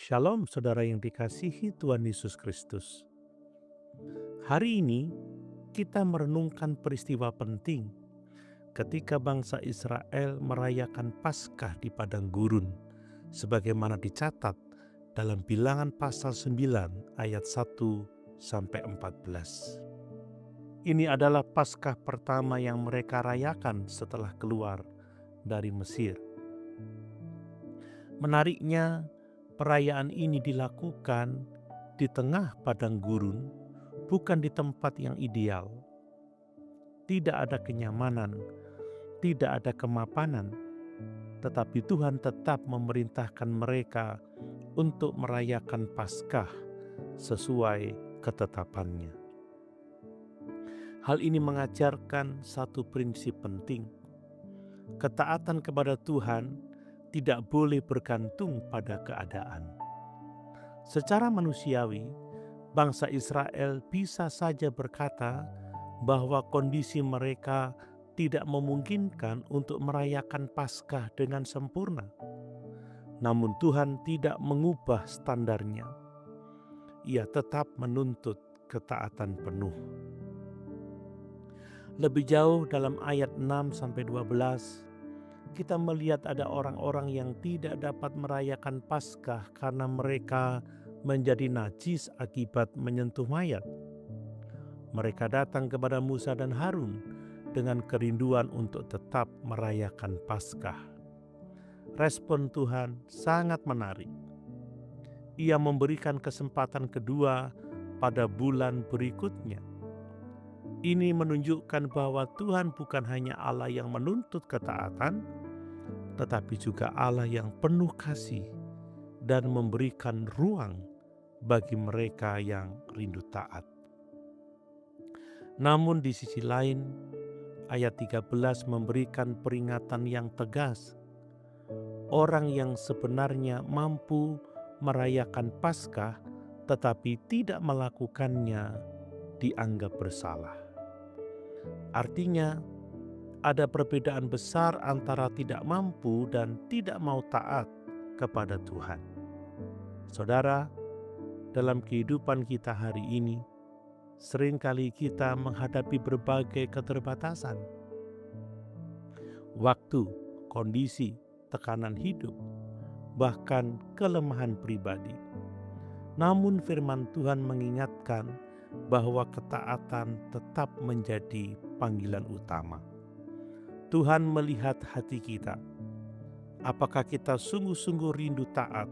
Shalom saudara yang dikasihi Tuhan Yesus Kristus. Hari ini kita merenungkan peristiwa penting ketika bangsa Israel merayakan Paskah di padang gurun sebagaimana dicatat dalam Bilangan pasal 9 ayat 1 sampai 14. Ini adalah Paskah pertama yang mereka rayakan setelah keluar dari Mesir. Menariknya, perayaan ini dilakukan di tengah padang gurun, bukan di tempat yang ideal. Tidak ada kenyamanan, tidak ada kemapanan, tetapi Tuhan tetap memerintahkan mereka untuk merayakan Paskah sesuai ketetapannya. Hal ini mengajarkan satu prinsip penting. Ketaatan kepada Tuhan tidak boleh bergantung pada keadaan. Secara manusiawi, bangsa Israel bisa saja berkata bahwa kondisi mereka tidak memungkinkan untuk merayakan Paskah dengan sempurna. Namun Tuhan tidak mengubah standarnya. Ia tetap menuntut ketaatan penuh. Lebih jauh dalam ayat 6-12, kita melihat ada orang-orang yang tidak dapat merayakan Paskah karena mereka menjadi najis akibat menyentuh mayat. Mereka datang kepada Musa dan Harun dengan kerinduan untuk tetap merayakan Paskah. Respon Tuhan sangat menarik. Ia memberikan kesempatan kedua pada bulan berikutnya. Ini menunjukkan bahwa Tuhan bukan hanya Allah yang menuntut ketaatan, tetapi juga Allah yang penuh kasih dan memberikan ruang bagi mereka yang rindu taat. Namun di sisi lain, ayat 13 memberikan peringatan yang tegas. Orang yang sebenarnya mampu merayakan Paskah tetapi tidak melakukannya dianggap bersalah. Artinya, ada perbedaan besar antara tidak mampu dan tidak mau taat kepada Tuhan. Saudara, dalam kehidupan kita hari ini, seringkali kita menghadapi berbagai keterbatasan. Waktu, kondisi, tekanan hidup, bahkan kelemahan pribadi. Namun firman Tuhan mengingatkan bahwa ketaatan tetap menjadi panggilan utama. Tuhan melihat hati kita. Apakah kita sungguh-sungguh rindu taat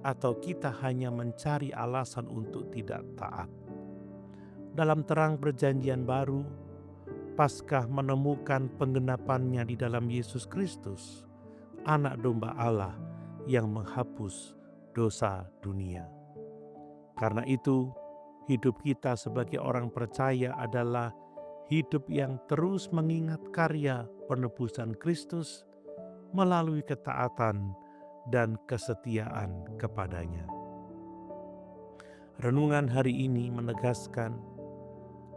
atau kita hanya mencari alasan untuk tidak taat? Dalam terang perjanjian baru, Paskah menemukan penggenapannya di dalam Yesus Kristus, Anak Domba Allah yang menghapus dosa dunia. Karena itu, hidup kita sebagai orang percaya adalah hidup yang terus mengingat karya penebusan Kristus melalui ketaatan dan kesetiaan kepadanya. Renungan hari ini menegaskan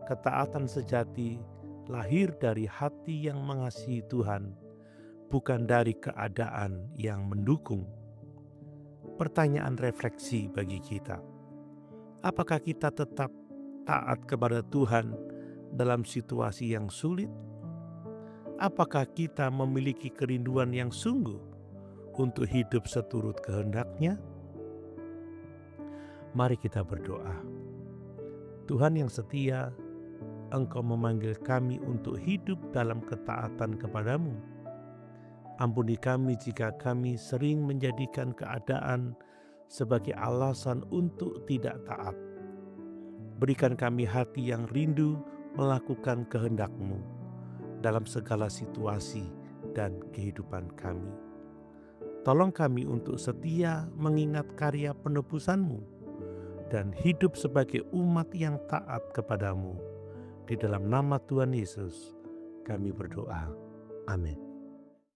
ketaatan sejati lahir dari hati yang mengasihi Tuhan, bukan dari keadaan yang mendukung. Pertanyaan refleksi bagi kita, apakah kita tetap taat kepada Tuhan dalam situasi yang sulit? Apakah kita memiliki kerinduan yang sungguh untuk hidup seturut kehendak-Nya? Mari kita berdoa. Tuhan yang setia, Engkau memanggil kami untuk hidup dalam ketaatan kepadamu. Ampuni kami jika kami sering menjadikan keadaan sebagai alasan untuk tidak taat. Berikan kami hati yang rindu melakukan kehendak-Mu dalam segala situasi dan kehidupan kami. Tolong kami untuk setia mengingat karya penebusan-Mu dan hidup sebagai umat yang taat kepadamu. Di dalam nama Tuhan Yesus kami berdoa. Amin.